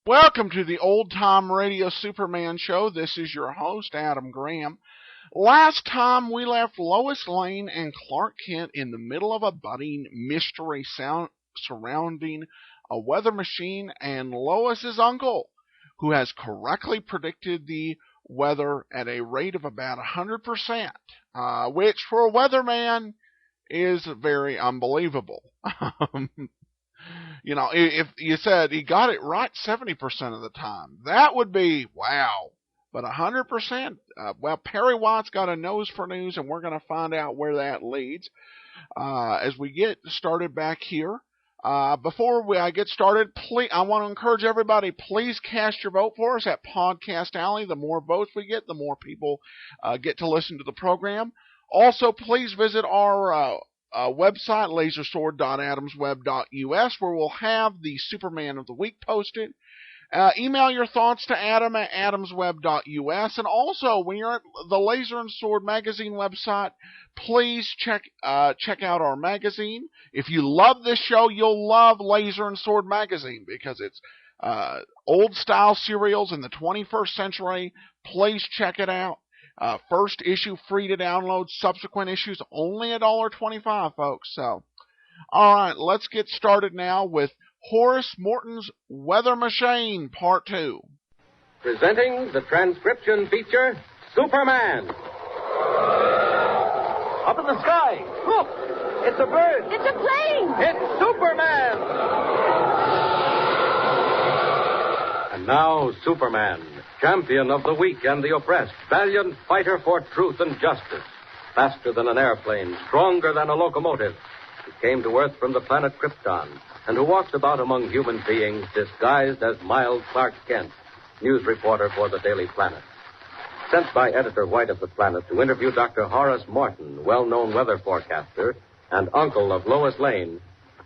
Welcome to the Old Time Radio Superman Show. This is your host, Adam Graham. Last time we left Lois Lane and Clark Kent in the middle of a budding mystery surrounding a weather machine and Lois's uncle, who has correctly predicted the weather at a rate of about 100%, which for a weatherman is very unbelievable. You know, if you said he got it right 70% of the time, that would be wow. But 100%, well, Perry White's got a nose for news, and we're going to find out where that leads as we get started back here. Before I get started, please, I want to encourage everybody, please cast your vote for us at Podcast Alley. The more votes we get, the more people get to listen to the program. Also, please visit our website, lasersword.adamsweb.us, where we'll have the Superman of the Week posted. Email your thoughts to Adam at adamsweb.us. And also, when you're at the Laser and Sword magazine website, please check out our magazine. If you love this show, you'll love Laser and Sword magazine because it's old-style serials in the 21st century. Please check it out. First issue free to download. Subsequent issues only $1.25, folks. So, all right, let's get started now with Horace Morton's Weather Machine, Part 2. Presenting the transcription feature, Superman. Up in the sky. Look, it's a bird. It's a plane. It's Superman. And now, Superman, champion of the weak and the oppressed, valiant fighter for truth and justice, faster than an airplane, stronger than a locomotive. He came to Earth from the planet Krypton, and who walks about among human beings disguised as mild Clark Kent, news reporter for the Daily Planet. Sent by Editor White of the Planet to interview Dr. Horace Morton, well-known weather forecaster, and uncle of Lois Lane,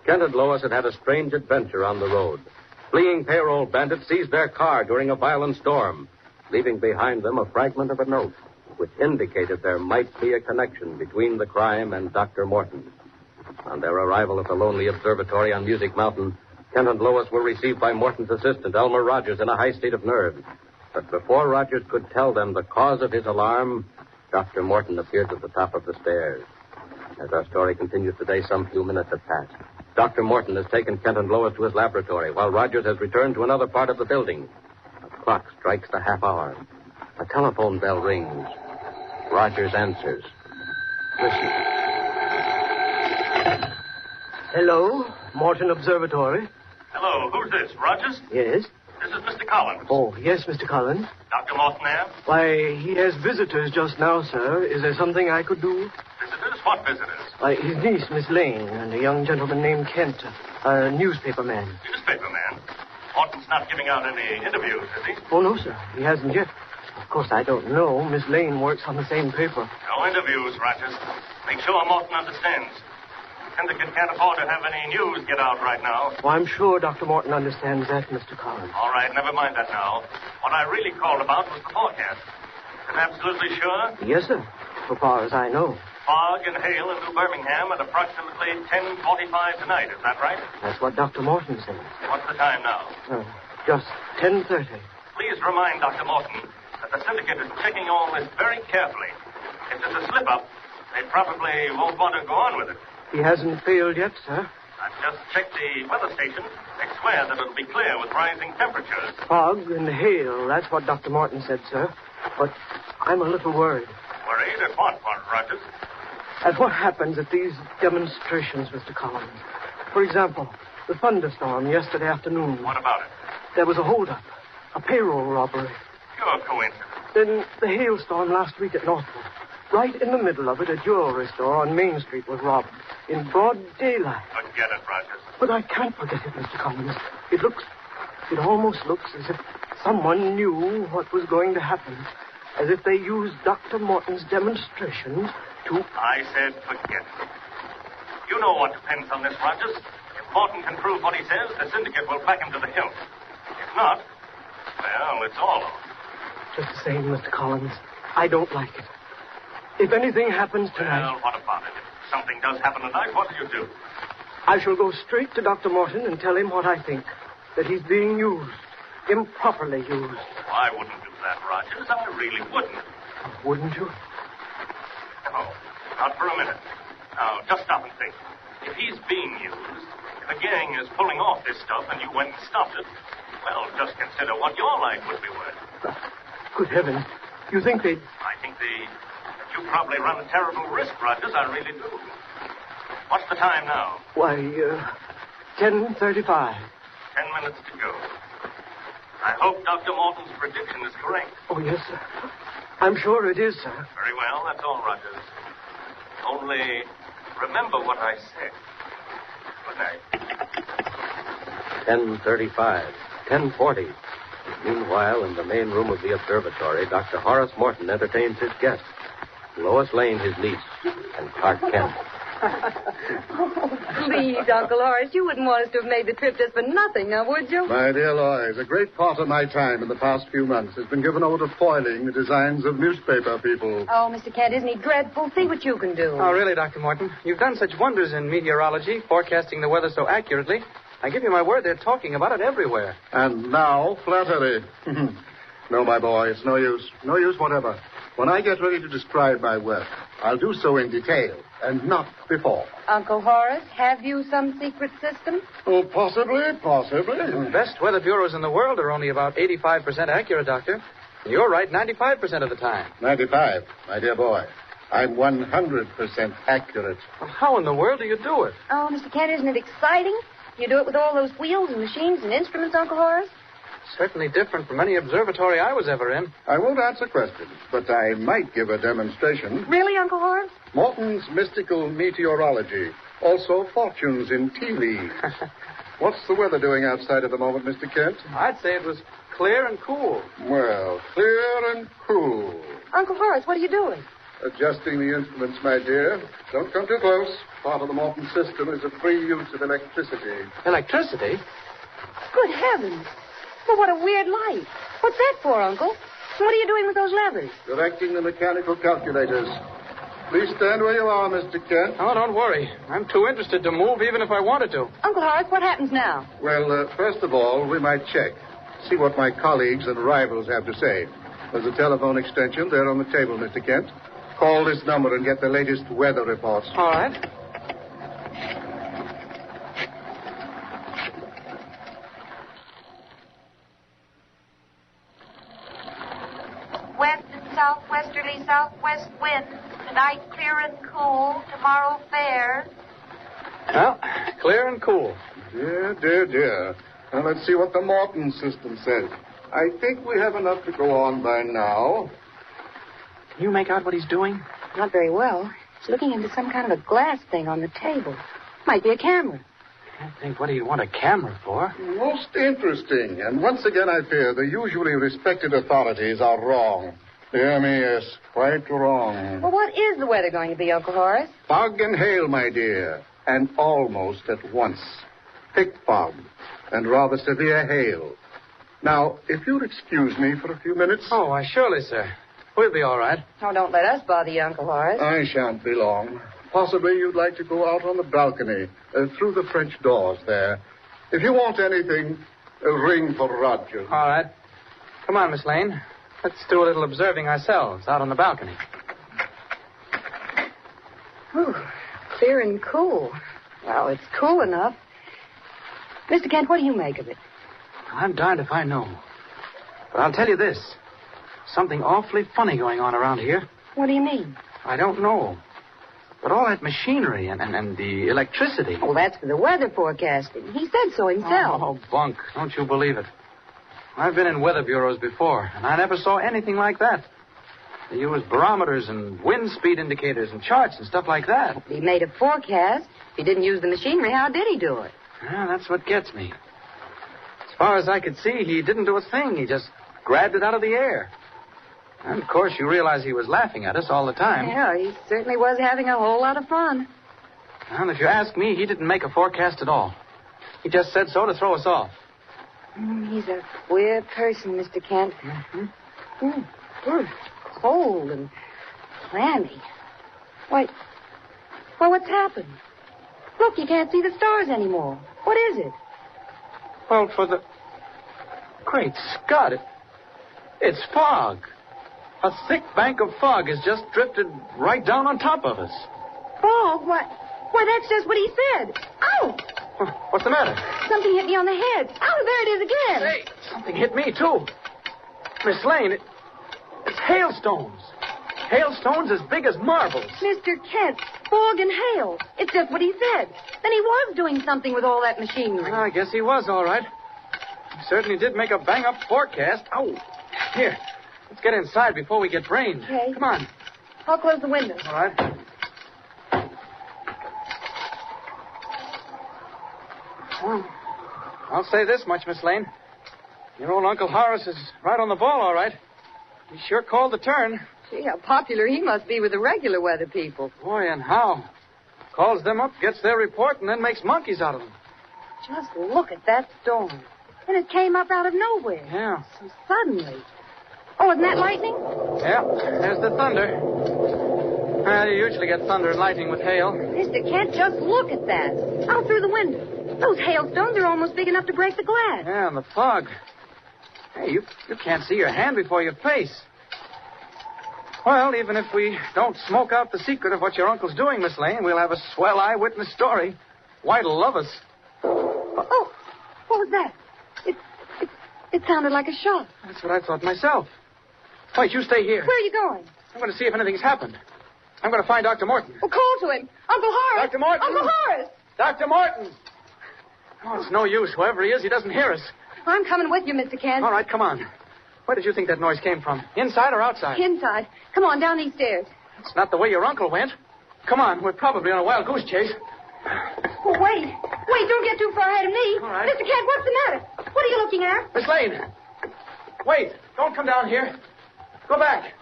Kent and Lois had had a strange adventure on the road. Fleeing payroll bandits seized their car during a violent storm, leaving behind them a fragment of a note, which indicated there might be a connection between the crime and Dr. Morton. On their arrival at the lonely observatory on Music Mountain, Kent and Lois were received by Morton's assistant, Elmer Rogers, in a high state of nerves. But before Rogers could tell them the cause of his alarm, Dr. Morton appeared at the top of the stairs. As our story continues today, some few minutes have passed. Dr. Morton has taken Kent and Lois to his laboratory, while Rogers has returned to another part of the building. A clock strikes the half hour. A telephone bell rings. Rogers answers. Listen. Hello, Morton Observatory. Hello, who's this, Rogers? Yes? This is Mr. Collins. Oh, yes, Mr. Collins. Dr. Morton there? Why, he has visitors just now, sir. Is there something I could do? Visitors? What visitors? Why, his niece, Miss Lane, and a young gentleman named Kent, a newspaper man. Newspaper man? Morton's not giving out any interviews, is he? Oh, no, sir. He hasn't yet. Of course, I don't know. Miss Lane works on the same paper. No interviews, Rogers. Make sure Morton understands. Syndicate can't afford to have any news get out right now. Oh, I'm sure Dr. Morton understands that, Mr. Collins. All right, never mind that now. What I really called about was the forecast. You're absolutely sure? Yes, sir. So far as I know. Fog and hail in New Birmingham at approximately 10:45 tonight, is that right? That's what Dr. Morton says. What's the time now? Just 10:30. Please remind Dr. Morton that the syndicate is checking all this very carefully. If there's a slip-up, they probably won't want to go on with it. He hasn't failed yet, sir. I've just checked the weather station. They swear that it'll be clear with rising temperatures. Fog and hail, that's what Dr. Morton said, sir. But I'm a little worried. Worried at what, Rogers? At what happens at these demonstrations, Mr. Collins. For example, the thunderstorm yesterday afternoon. What about it? There was a holdup, a payroll robbery. Pure coincidence. Then the hailstorm last week at Northwood. Right in the middle of it, a jewelry store on Main Street was robbed in broad daylight. Forget it, Rogers. But I can't forget it, Mr. Collins. It almost looks as if someone knew what was going to happen. As if they used Dr. Morton's demonstrations to... I said forget it. You know what depends on this, Rogers. If Morton can prove what he says, the syndicate will back him to the hilt. If not, well, it's all over. Just the same, Mr. Collins, I don't like it. If anything happens tonight... Well, what about it? If something does happen tonight, what do you do? I shall go straight to Dr. Morton and tell him what I think. That he's being used. improperly used. I wouldn't do that, Rogers. I really wouldn't. Wouldn't you? No, not for a minute. Now, just stop and think. If he's being used, if a gang is pulling off this stuff and you went and stopped it, well, just consider what your life would be worth. Good heavens. You think they'd... I think you probably run a terrible risk, Rogers. I really do. What's the time now? Why, 10:35. 10 minutes to go. I hope Dr. Morton's prediction is correct. Oh, yes, sir. I'm sure it is, sir. Very well. That's all, Rogers. Only remember what I said. Good night. 10:35, 10:40. Meanwhile, in the main room of the observatory, Dr. Horace Morton entertains his guests. Lois Lane, his niece, and Clark Kent. Please, Uncle Horace, you wouldn't want us to have made the trip just for nothing, now, would you? My dear Lois, a great part of my time in the past few months has been given over to foiling the designs of newspaper people. Oh, Mr. Kent, isn't he dreadful? See what you can do. Oh, really, Dr. Morton? You've done such wonders in meteorology, forecasting the weather so accurately. I give you my word, they're talking about it everywhere. And now, flattery. No, my boy, it's no use. No use whatever. When I get ready to describe my work, I'll do so in detail, and not before. Uncle Horace, have you some secret system? Oh, possibly. The best weather bureaus in the world are only about 85% accurate, Doctor. You're right 95% of the time. 95, my dear boy. I'm 100% accurate. Well, how in the world do you do it? Oh, Mr. Kent, isn't it exciting? You do it with all those wheels and machines and instruments, Uncle Horace? Certainly different from any observatory I was ever in. I won't answer questions, but I might give a demonstration. Really, Uncle Horace? Morton's mystical meteorology. Also fortunes in tea leaves. What's the weather doing outside at the moment, Mr. Kent? I'd say it was clear and cool. Well, clear and cool. Uncle Horace, what are you doing? Adjusting the instruments, my dear. Don't come too close. Part of the Morton system is a free use of electricity. Electricity? Good heavens. Well, what a weird light. What's that for, Uncle? And what are you doing with those levers? Directing the mechanical calculators. Please stand where you are, Mr. Kent. Oh, don't worry. I'm too interested to move even if I wanted to. Uncle Horace, what happens now? Well, first of all, we might check. See what my colleagues and rivals have to say. There's a telephone extension there on the table, Mr. Kent. Call this number and get the latest weather reports. All right. West and southwesterly southwest wind. Tonight clear and cool. Tomorrow fair. Well, clear and cool. Dear. Now, let's see what the Morton system says. I think we have enough to go on by now. Can you make out what he's doing? Not very well. He's looking into some kind of a glass thing on the table. Might be a camera. I think what do you want a camera for? Most interesting. And once again, I fear the usually respected authorities are wrong. Dear me, yes, quite wrong. Well, what is the weather going to be, Uncle Horace? Fog and hail, my dear. And almost at once. Thick fog and rather severe hail. Now, if you'll excuse me for a few minutes. Oh, why, surely, sir. We'll be all right. Oh, don't let us bother you, Uncle Horace. I shan't be long. Possibly you'd like to go out on the balcony, through the French doors there. If you want anything, ring for Roger. All right. Come on, Miss Lane. Let's do a little observing ourselves out on the balcony. Whew, clear and cool. Well, it's cool enough. Mr. Kent, what do you make of it? I'm darned if I know. But I'll tell you this. Something awfully funny going on around here. What do you mean? I don't know. But all that machinery and the electricity. Oh, that's for the weather forecasting. He said so himself. Oh, bunk. Don't you believe it. I've been in weather bureaus before, and I never saw anything like that. They use barometers and wind speed indicators and charts and stuff like that. He made a forecast. If he didn't use the machinery, how did he do it? Yeah, that's what gets me. As far as I could see, he didn't do a thing. He just grabbed it out of the air. And, of course, you realize he was laughing at us all the time. Yeah, he certainly was having a whole lot of fun. And if you ask me, he didn't make a forecast at all. He just said so to throw us off. He's a queer person, Mr. Kent. Cold and clammy. Why, what's happened? Look, you can't see the stars anymore. What is it? Well, for the Great Scott, it's fog. A thick bank of fog has just drifted right down on top of us. Fog? Why, that's just what he said. Ow! What's the matter? Something hit me on the head. Oh, there it is again. Hey, something hit me, too. Miss Lane, it's hailstones. Hailstones as big as marbles. Mr. Kent, fog and hail. It's just what he said. Then he was doing something with all that machinery. Well, I guess he was, all right. He certainly did make a bang-up forecast. Ow. Here, let's get inside before we get brained. Okay. Come on. I'll close the window. All right. Well, I'll say this much, Miss Lane. Your old Uncle Horace is right on the ball, all right. He sure called the turn. Gee, how popular he must be with the regular weather people. Boy, and how. Calls them up, gets their report, and then makes monkeys out of them. Just look at that storm. And it came up out of nowhere. Yeah. So suddenly. Oh, isn't that lightning? Yeah, there's the thunder. Well, you usually get thunder and lightning with hail. Mr. Kent, just look at that. Out through the window. Those hailstones are almost big enough to break the glass. Yeah, and the fog. Hey, you can't see your hand before your face. Well, even if we don't smoke out the secret of what your uncle's doing, Miss Lane, we'll have a swell eyewitness story. White'll love us. Oh, what was that? It sounded like a shot. That's what I thought myself. Wait, you stay here. Where are you going? I'm going to see if anything's happened. I'm going to find Dr. Morton. Well, call to him. Uncle Horace. Dr. Morton. Uncle Horace. Dr. Morton. Oh, it's no use. Whoever he is, he doesn't hear us. I'm coming with you, Mr. Kent. All right, come on. Where did you think that noise came from? Inside or outside? Inside. Come on, down these stairs. It's not the way your uncle went. Come on, we're probably on a wild goose chase. Oh, wait. Wait, don't get too far ahead of me. All right. Mr. Kent, what's the matter? What are you looking at? Miss Lane. Wait, don't come down here. Go back.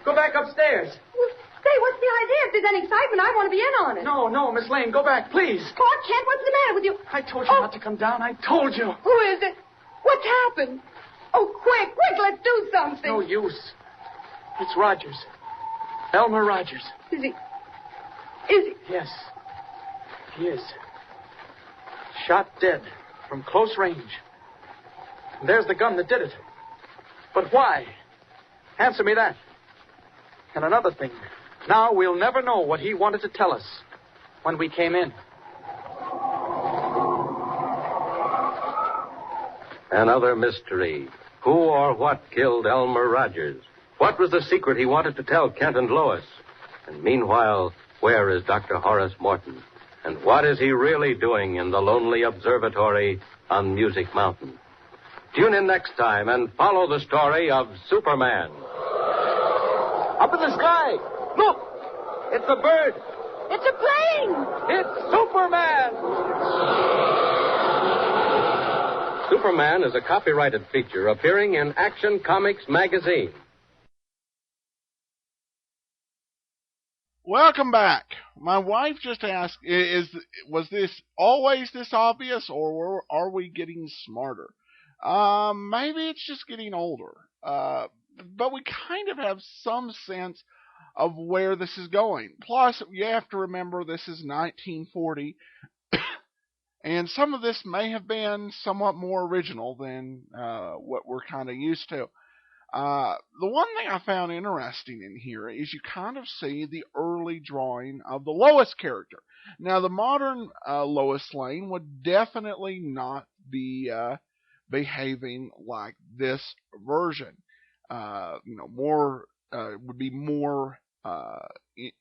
Go back upstairs. Well, say, what's the idea? If there's any excitement, I want to be in on it. No, Miss Lane, go back, please. Oh, Kent, what's the matter with you? I told you not to come down. I told you. Who is it? What's happened? Oh, quick, let's do something. No use. It's Rogers. Elmer Rogers. Is he? Yes, he is. Shot dead from close range. And there's the gun that did it. But why? Answer me that. And another thing. Now we'll never know what he wanted to tell us when we came in. Another mystery. Who or what killed Elmer Rogers? What was the secret he wanted to tell Kent and Lois? And meanwhile, where is Dr. Horace Morton? And what is he really doing in the lonely observatory on Music Mountain? Tune in next time and follow the story of Superman. Up in the sky! Look! It's a bird! It's a plane! It's Superman! Superman is a copyrighted feature appearing in Action Comics magazine. Welcome back. My wife just asked, was this always this obvious, or are we getting smarter? Maybe it's just getting older. But we kind of have some sense of where this is going. Plus, you have to remember this is 1940, and some of this may have been somewhat more original than what we're kind of used to. The one thing I found interesting in here is you kind of see the early drawing of the Lois character. Now, the modern Lois Lane would definitely not be behaving like this version. More would be more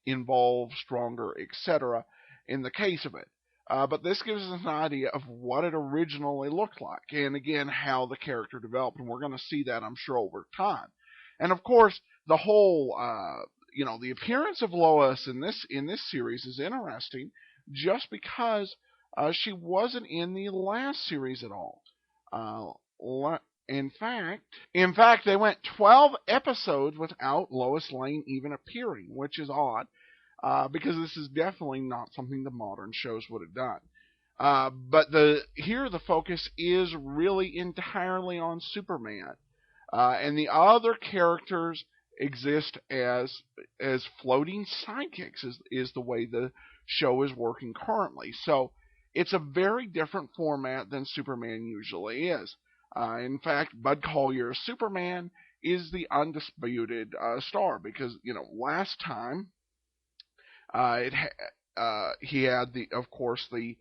involved, stronger, etc. in the case of it. But this gives us an idea of what it originally looked like, and again, how the character developed, and we're going to see that, I'm sure, over time. And of course, the whole, the appearance of Lois in this series is interesting, just because she wasn't in the last series at all. In fact, they went 12 episodes without Lois Lane even appearing, which is odd. Because this is definitely not something the modern shows would have done. But here the focus is really entirely on Superman. And the other characters exist as floating sidekicks is the way the show is working currently. So it's a very different format than Superman usually is. In fact, Bud Collier's Superman is the undisputed star because, last time he had of course the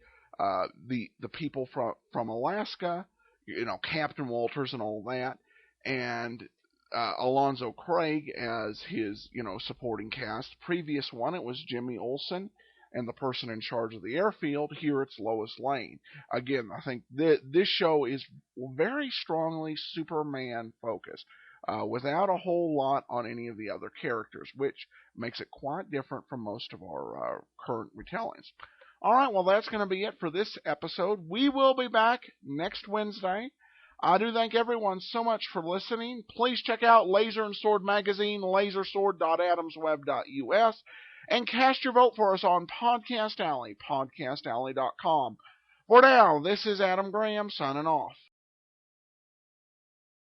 people from Alaska, Captain Walters and all that, and Alonzo Craig as his, supporting cast. Previous one, it was Jimmy Olsen and the person in charge of the airfield. Here it's Lois Lane. Again, I think this show is very strongly Superman focused, without a whole lot on any of the other characters, which makes it quite different from most of our current retellings. All right, well, that's going to be it for this episode. We will be back next Wednesday. I do thank everyone so much for listening. Please check out Laser and Sword magazine, lasersword.adamsweb.us, and cast your vote for us on Podcast Alley, podcastalley.com. For now, this is Adam Graham signing off.